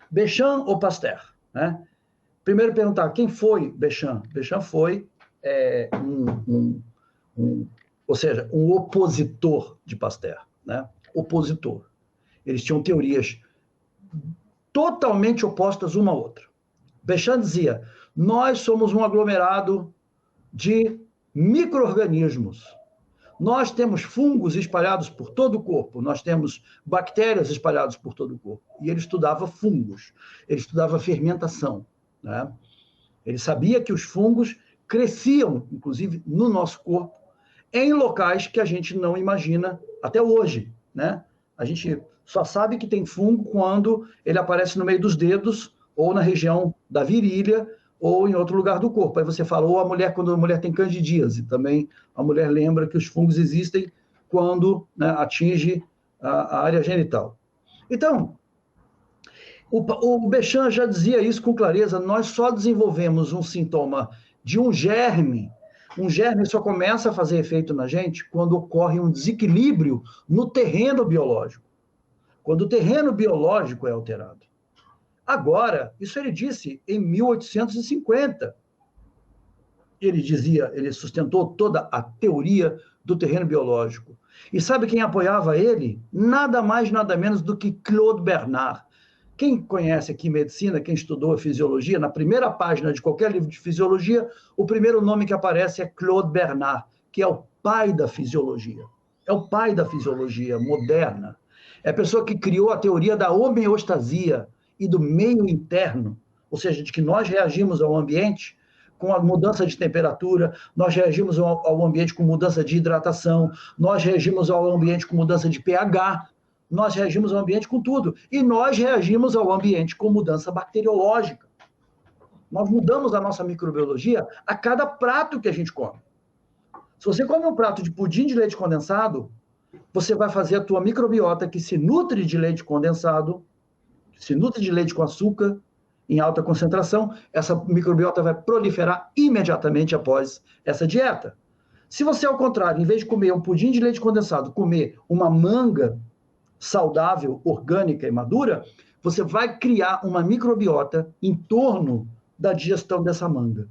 Bechamp ou Pasteur, né? Primeiro perguntar, quem foi Bechamp? Bechamp foi ou seja, um opositor de Pasteur, né? Opositor. Eles tinham teorias totalmente opostas uma à outra. Bechamp dizia, nós somos um aglomerado de micro-organismos. Nós temos fungos espalhados por todo o corpo, nós temos bactérias espalhadas por todo o corpo. E ele estudava fungos, ele estudava fermentação, né? Ele sabia que os fungos cresciam, inclusive, no nosso corpo, em locais que a gente não imagina até hoje, né? A gente só sabe que tem fungo quando ele aparece no meio dos dedos, ou na região da virilha, ou em outro lugar do corpo. Aí você fala, ou a mulher, quando a mulher tem candidíase, também a mulher lembra que os fungos existem quando, né, atinge a área genital. Então, o Bechamp já dizia isso com clareza, nós só desenvolvemos um sintoma de um germe só começa a fazer efeito na gente quando ocorre um desequilíbrio no terreno biológico, quando o terreno biológico é alterado. Agora, isso ele disse em 1850. Ele sustentou toda a teoria do terreno biológico. E sabe quem apoiava ele? Nada mais, nada menos do que Claude Bernard. Quem conhece aqui medicina, quem estudou fisiologia, na primeira página de qualquer livro de fisiologia, o primeiro nome que aparece é Claude Bernard, que é o pai da fisiologia. É o pai da fisiologia moderna. É a pessoa que criou a teoria da homeostasia e do meio interno, ou seja, de que nós reagimos ao ambiente com a mudança de temperatura, nós reagimos ao ambiente com mudança de hidratação, nós reagimos ao ambiente com mudança de pH, nós reagimos ao ambiente com tudo. E nós reagimos ao ambiente com mudança bacteriológica. Nós mudamos a nossa microbiologia a cada prato que a gente come. Se você come um prato de pudim de leite condensado, você vai fazer a tua microbiota que se nutre de leite condensado, se nutre de leite com açúcar, em alta concentração, essa microbiota vai proliferar imediatamente após essa dieta. Se você, ao contrário, em vez de comer um pudim de leite condensado, comer uma manga saudável, orgânica e madura, você vai criar uma microbiota em torno da digestão dessa manga.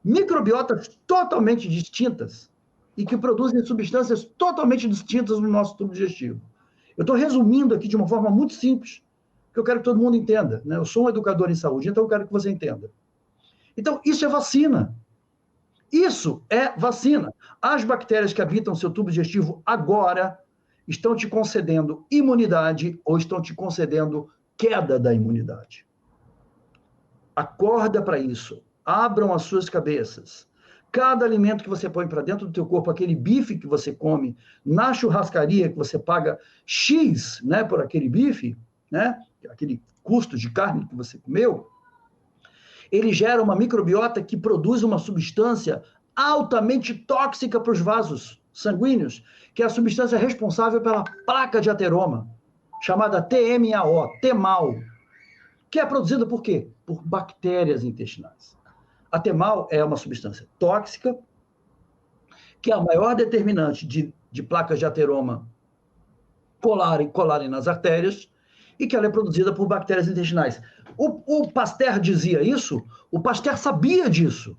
Microbiotas totalmente distintas e que produzem substâncias totalmente distintas no nosso tubo digestivo. Eu estou resumindo aqui de uma forma muito simples, que eu quero que todo mundo entenda, né? Eu sou um educador em saúde, então eu quero que você entenda. Então, isso é vacina. Isso é vacina. As bactérias que habitam seu tubo digestivo agora estão te concedendo imunidade ou estão te concedendo queda da imunidade. Acorda para isso. Abram as suas cabeças. Cada alimento que você põe para dentro do teu corpo, aquele bife que você come na churrascaria, que você paga X, né, por aquele bife, né, aquele custo de carne que você comeu, ele gera uma microbiota que produz uma substância altamente tóxica para os vasos sanguíneos, que é a substância responsável pela placa de ateroma, chamada TMAO, TMAO, que é produzida por quê? Por bactérias intestinais. A TMAO é uma substância tóxica, que é a maior determinante de placas de ateroma colarem nas artérias, e que ela é produzida por bactérias intestinais. O Pasteur dizia isso, o Pasteur sabia disso.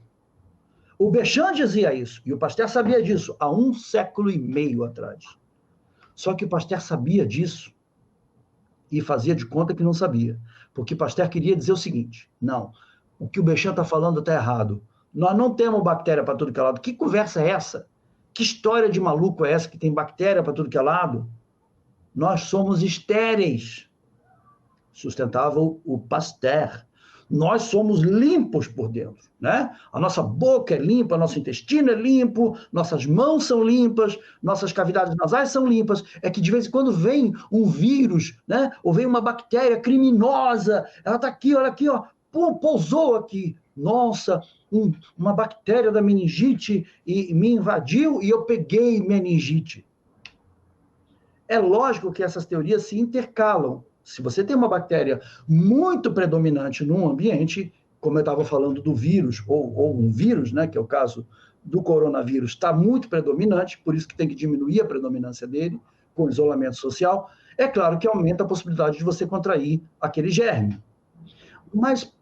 O Bechamp dizia isso, e o Pasteur sabia disso há 1 século e meio atrás. Só que o Pasteur sabia disso e fazia de conta que não sabia. Porque Pasteur queria dizer o seguinte, não, o que o Bechamp está falando está errado. Nós não temos bactéria para tudo que é lado. Que conversa é essa? Que história de maluco é essa que tem bactéria para tudo que é lado? Nós somos estéreis, sustentava o Pasteur. Nós somos limpos por dentro, né? A nossa boca é limpa, nosso intestino é limpo, nossas mãos são limpas, nossas cavidades nasais são limpas. É que de vez em quando vem um vírus, né? Ou vem uma bactéria criminosa, ela está aqui, olha aqui, ó, pousou aqui. Nossa, uma bactéria da meningite e me invadiu e eu peguei meningite. É lógico que essas teorias se intercalam. Se você tem uma bactéria muito predominante num ambiente, como eu estava falando do vírus, ou um vírus, né, que é o caso do coronavírus, está muito predominante, por isso que tem que diminuir a predominância dele, com isolamento social, é claro que aumenta a possibilidade de você contrair aquele germe. Mas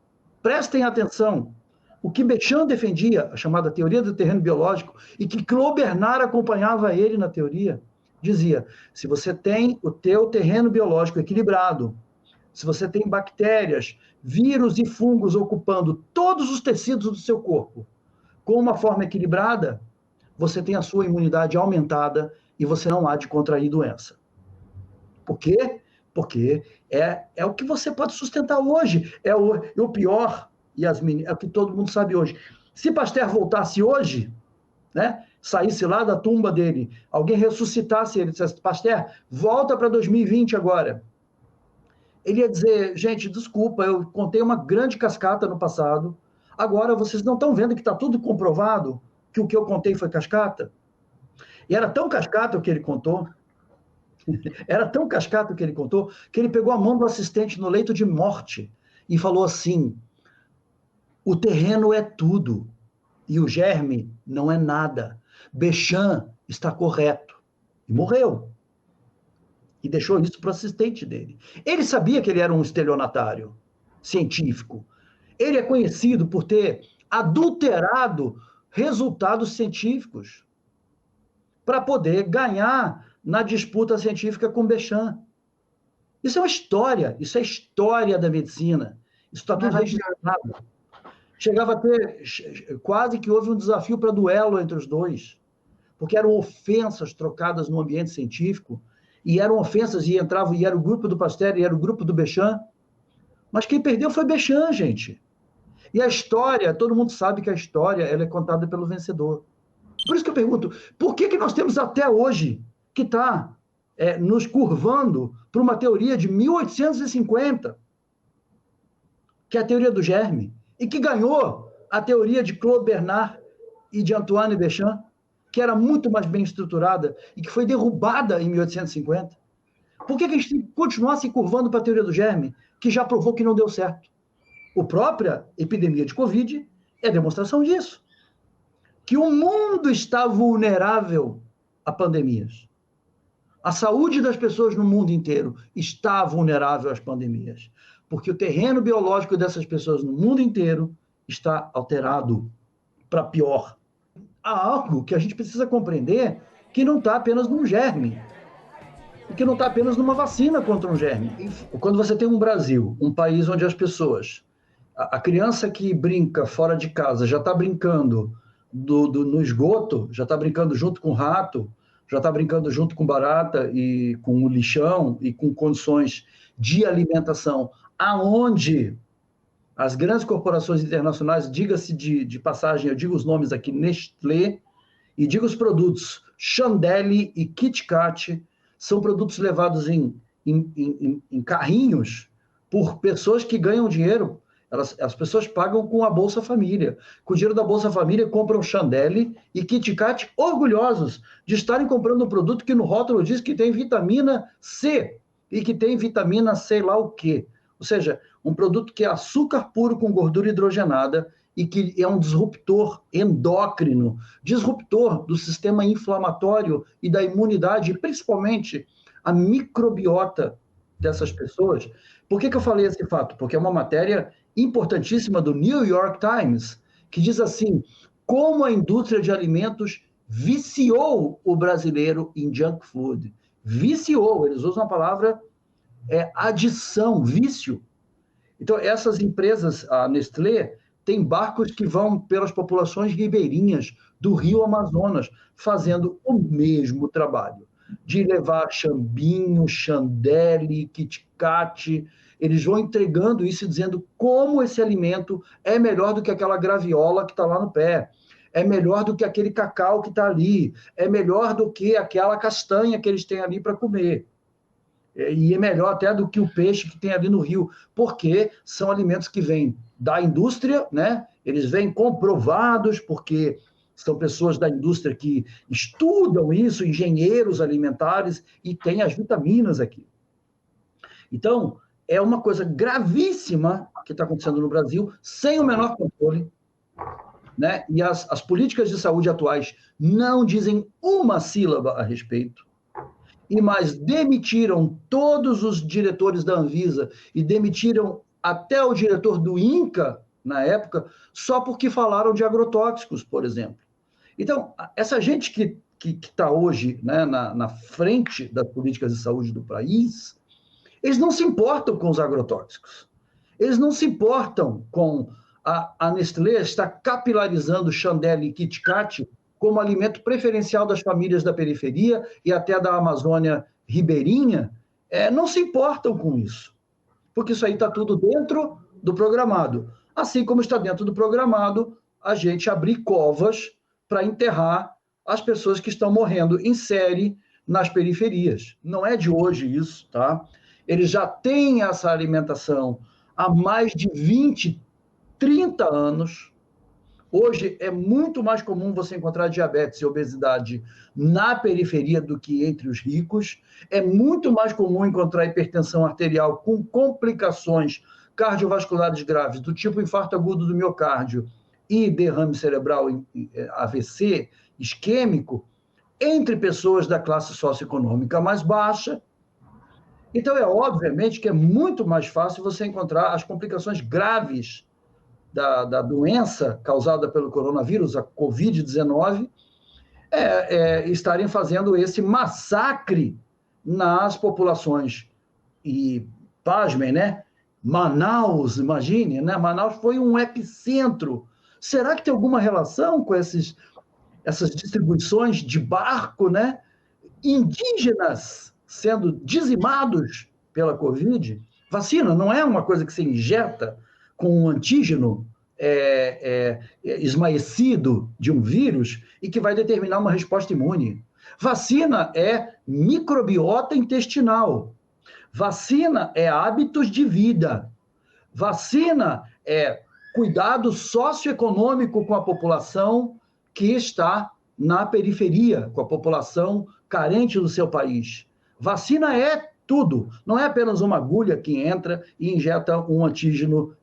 prestem atenção, o que Béchamp defendia, a chamada teoria do terreno biológico, e que Claude Bernard acompanhava ele na teoria, dizia, se você tem o teu terreno biológico equilibrado, se você tem bactérias, vírus e fungos ocupando todos os tecidos do seu corpo, com uma forma equilibrada, você tem a sua imunidade aumentada e você não há de contrair doença. Por quê? Porque é o que você pode sustentar hoje. É o pior, Yasmin, é o que todo mundo sabe hoje. Se Pasteur voltasse hoje, né, saísse lá da tumba dele, alguém ressuscitasse ele, dissesse, Pasteur, volta para 2020 agora. Ele ia dizer, gente, desculpa, eu contei uma grande cascata no passado, agora vocês não estão vendo que está tudo comprovado, que o que eu contei foi cascata? E era tão cascata o que ele contou, era tão cascata o que ele contou, que ele pegou a mão do assistente no leito de morte e falou assim, o terreno é tudo, e o germe não é nada. Béchamp está correto. E morreu. E deixou isso para o assistente dele. Ele sabia que ele era um estelionatário científico. Ele é conhecido por ter adulterado resultados científicos para poder ganhar na disputa científica com Béchamp. Isso é história da medicina. Isso está tudo registrado. Chegava a ter, quase que houve um desafio para duelo entre os dois, porque eram ofensas trocadas no ambiente científico, e eram ofensas, e entrava, e era o grupo do Pasteur, e era o grupo do Béchamp, mas quem perdeu foi Béchamp, gente. E a história, todo mundo sabe que a história ela é contada pelo vencedor. Por isso que eu pergunto, por que nós temos até hoje que está nos curvando para uma teoria de 1850, que é a teoria do germe, e que ganhou a teoria de Claude Bernard e de Antoine Béchamp, que era muito mais bem estruturada e que foi derrubada em 1850? Por que a gente tem que continuar se curvando para a teoria do germe, que já provou que não deu certo? A própria epidemia de Covid é demonstração disso. Que o mundo está vulnerável a pandemias. A saúde das pessoas no mundo inteiro está vulnerável às pandemias, porque o terreno biológico dessas pessoas no mundo inteiro está alterado para pior. Há algo que a gente precisa compreender que não está apenas num germe, e que não está apenas numa vacina contra um germe. Quando você tem um Brasil, um país onde as pessoas, a criança que brinca fora de casa já está brincando no esgoto, já está brincando junto com o rato, já está brincando junto com barata e com o lixão e com condições de alimentação, aonde as grandes corporações internacionais, diga-se de passagem, eu digo os nomes aqui, Nestlé, e digo os produtos, Chandelle e Kit Kat, são produtos levados em carrinhos por pessoas que ganham dinheiro. As pessoas pagam com a Bolsa Família. Com o dinheiro da Bolsa Família, compram Chandelle e Kit Kat, orgulhosos de estarem comprando um produto que no rótulo diz que tem vitamina C e que tem vitamina sei lá o quê. Ou seja, um produto que é açúcar puro com gordura hidrogenada e que é um disruptor endócrino, disruptor do sistema inflamatório e da imunidade, e principalmente a microbiota dessas pessoas. Por que eu falei esse fato? Porque é uma matéria importantíssima do New York Times, que diz assim, como a indústria de alimentos viciou o brasileiro em junk food. Viciou, eles usam a palavra adição, vício. Então, essas empresas, a Nestlé, tem barcos que vão pelas populações ribeirinhas do Rio Amazonas, fazendo o mesmo trabalho, de levar chambinho, chandelle, Kit Kat. Eles vão entregando isso e dizendo como esse alimento é melhor do que aquela graviola que está lá no pé, é melhor do que aquele cacau que está ali, é melhor do que aquela castanha que eles têm ali para comer. E é melhor até do que o peixe que tem ali no rio, porque são alimentos que vêm da indústria, né? Eles vêm comprovados, porque são pessoas da indústria que estudam isso, engenheiros alimentares, e tem as vitaminas aqui. Então, é uma coisa gravíssima que está acontecendo no Brasil, sem o menor controle, né? E as políticas de saúde atuais não dizem uma sílaba a respeito. E mais, demitiram todos os diretores da Anvisa e demitiram até o diretor do INCA, na época, só porque falaram de agrotóxicos, por exemplo. Então, essa gente que está hoje, né, na frente das políticas de saúde do país, eles não se importam com os agrotóxicos. Eles não se importam com a Nestlé estar capilarizando Chandelle e Kit Kat como alimento preferencial das famílias da periferia e até da Amazônia ribeirinha, não se importam com isso, porque isso aí está tudo dentro do programado. Assim como está dentro do programado a gente abrir covas para enterrar as pessoas que estão morrendo em série nas periferias. Não é de hoje isso, tá? Eles já têm essa alimentação há mais de 20, 30 anos. Hoje é muito mais comum você encontrar diabetes e obesidade na periferia do que entre os ricos. É muito mais comum encontrar hipertensão arterial com complicações cardiovasculares graves, do tipo infarto agudo do miocárdio e derrame cerebral, AVC, isquêmico, entre pessoas da classe socioeconômica mais baixa. Então, obviamente que é muito mais fácil você encontrar as complicações graves da doença causada pelo coronavírus, a Covid-19, estarem fazendo esse massacre nas populações. E, pasmem, né? Manaus, imagine, né? Manaus foi um epicentro. Será que tem alguma relação com essas distribuições de barco, né? Indígenas sendo dizimados pela Covid? Vacina não é uma coisa que se injeta com um antígeno esmaecido de um vírus e que vai determinar uma resposta imune. Vacina é microbiota intestinal. Vacina é hábitos de vida. Vacina é cuidado socioeconômico com a população que está na periferia, com a população carente do seu país. Vacina é tudo, não é apenas uma agulha que entra e injeta um antígeno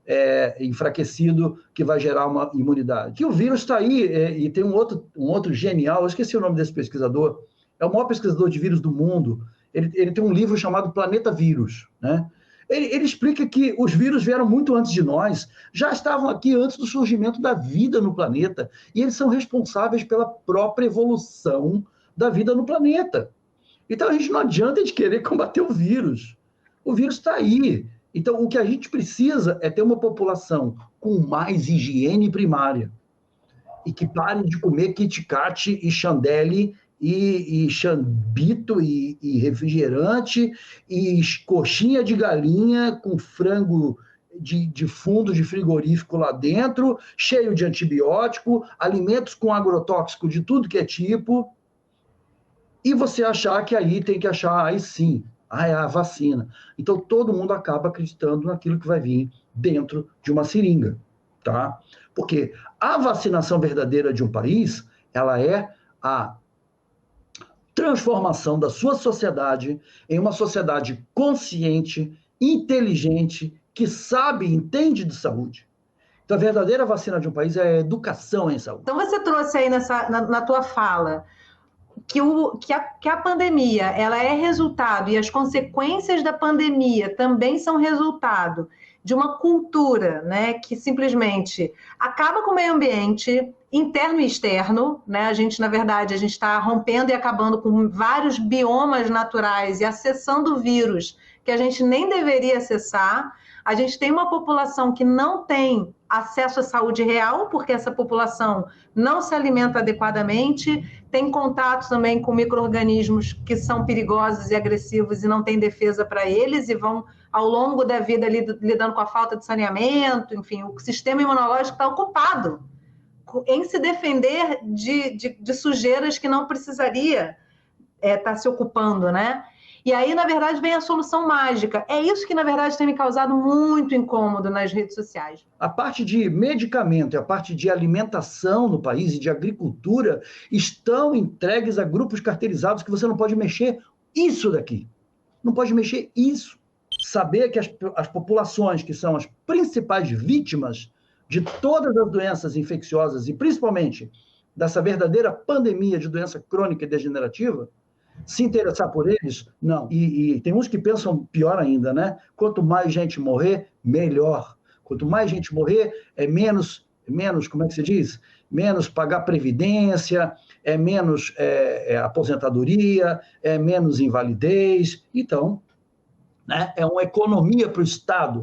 enfraquecido que vai gerar uma imunidade. Que o vírus está aí, e tem um outro genial, eu esqueci o nome desse pesquisador, é o maior pesquisador de vírus do mundo, ele tem um livro chamado Planeta Vírus, né? Ele explica que os vírus vieram muito antes de nós, já estavam aqui antes do surgimento da vida no planeta, e eles são responsáveis pela própria evolução da vida no planeta. Então, a gente não adianta de querer combater o vírus. O vírus está aí. Então, o que a gente precisa é ter uma população com mais higiene primária e que pare de comer Kit Kat e Chandelle e chambito e refrigerante e coxinha de galinha com frango de fundo de frigorífico lá dentro, cheio de antibiótico, alimentos com agrotóxico de tudo que é tipo, e você achar que aí tem que achar, aí sim, é a vacina. Então, todo mundo acaba acreditando naquilo que vai vir dentro de uma seringa, tá? Porque a vacinação verdadeira de um país, ela é a transformação da sua sociedade em uma sociedade consciente, inteligente, que sabe e entende de saúde. Então, a verdadeira vacina de um país é a educação em saúde. Então, você trouxe aí na tua fala que a pandemia ela é resultado, e as consequências da pandemia também são resultado de uma cultura, né, que simplesmente acaba com o meio ambiente, interno e externo, né? Na verdade, a gente está rompendo e acabando com vários biomas naturais e acessando vírus que a gente nem deveria acessar. A gente tem uma população que não tem acesso à saúde real, porque essa população não se alimenta adequadamente, tem contato também com micro-organismos que são perigosos e agressivos e não tem defesa para eles e vão, ao longo da vida, lidando com a falta de saneamento, enfim, o sistema imunológico está ocupado em se defender de sujeiras que não precisaria estar se ocupando, né? E aí, na verdade, vem a solução mágica. É isso que, na verdade, tem me causado muito incômodo nas redes sociais. A parte de medicamento e a parte de alimentação no país e de agricultura estão entregues a grupos cartelizados que você não pode mexer isso daqui. Não pode mexer isso. Saber que as populações que são as principais vítimas de todas as doenças infecciosas e principalmente dessa verdadeira pandemia de doença crônica e degenerativa, Se interessar por eles, não. E tem uns que pensam pior ainda, né? Quanto mais gente morrer, melhor. Quanto mais gente morrer, é menos, como é que se diz? Menos pagar previdência, é menos aposentadoria, é menos invalidez. Então, né, é uma economia para o Estado.